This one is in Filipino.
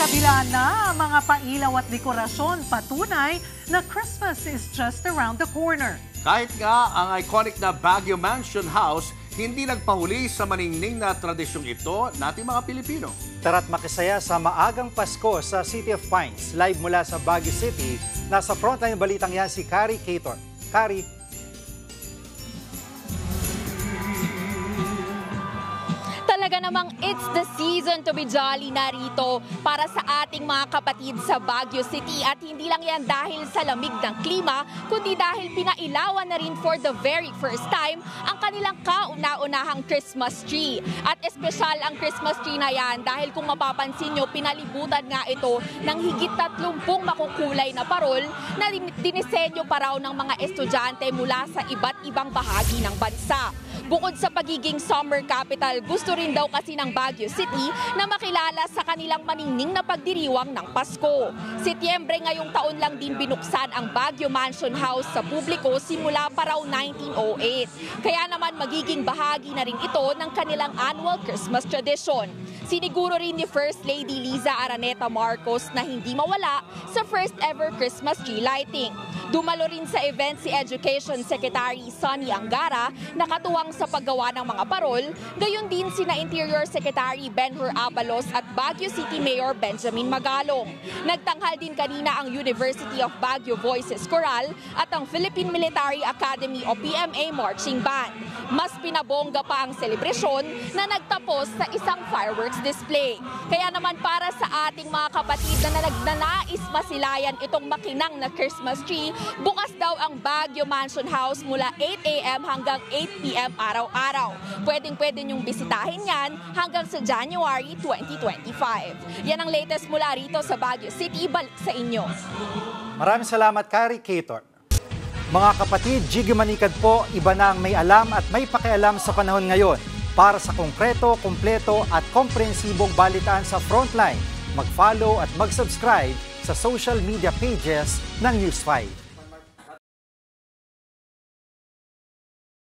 kabila na ang mga pailaw at dekorasyon, patunay na Christmas is just around the corner. Kahit nga ang iconic na Baguio Mansion House, hindi nagpahuli sa maningning na tradisyong ito nating mga Pilipino. Tara't makisaya sa maagang Pasko sa City of Pines. Live mula sa Baguio City, nasa frontline balitang yan si Kari Cator. Kari. Talaga namang it's the season to be jolly na rito para sa ating mga kapatid sa Baguio City. At hindi lang yan dahil sa lamig ng klima, kundi dahil pinailawan na rin for the very first time ang kanilang kauna-unahang Christmas tree. At espesyal ang Christmas tree na yan dahil kung mapapansin nyo, pinalibutan nga ito ng higit 30 makukulay na parol na dinisenyo pa raw ng mga estudyante mula sa iba't ibang bahagi ng bansa. Bukod sa pagiging summer capital, gusto rin daw kasi ng Baguio City na makilala sa kanilang maningning na pagdiriwang ng Pasko. Setyembre ngayong taon lang din binuksan ang Baguio Mansion House sa publiko simula pa raw 1908. Kaya naman magiging bahagi na rin ito ng kanilang annual Christmas tradition. Siniguro rin ni First Lady Liza Araneta Marcos na hindi mawala sa first ever Christmas tree lighting. Dumalo rin sa event si Education Secretary Sonny Angara na katuwang sa paggawa ng mga parol, gayon din sina Interior Secretary Benhur Abalos at Baguio City Mayor Benjamin Magalong. Nagtanghal din kanina ang University of Baguio Voices Choral at ang Philippine Military Academy o PMA Marching Band. Mas pinabongga pa ang selebrasyon na nagtapos sa isang fireworks display. Kaya naman para sa ating mga kapatid na nagnanais masilayan itong makinang na Christmas tree, bukas daw ang Baguio Mansion House mula 8 a.m. hanggang 8 p.m. araw-araw. Pwedeng-pwede niyong bisitahin yan hanggang sa January 2025. Yan ang latest mula rito sa Baguio City. Balik sa inyo. Maraming salamat, Kari Cator. Mga kapatid, Jiggy Manikad po, iba na ang may alam at may pakialam sa panahon ngayon. Para sa konkreto, kumpleto at komprehensibong balitaan sa Frontline, mag-follow at mag-subscribe sa social media pages ng News 5.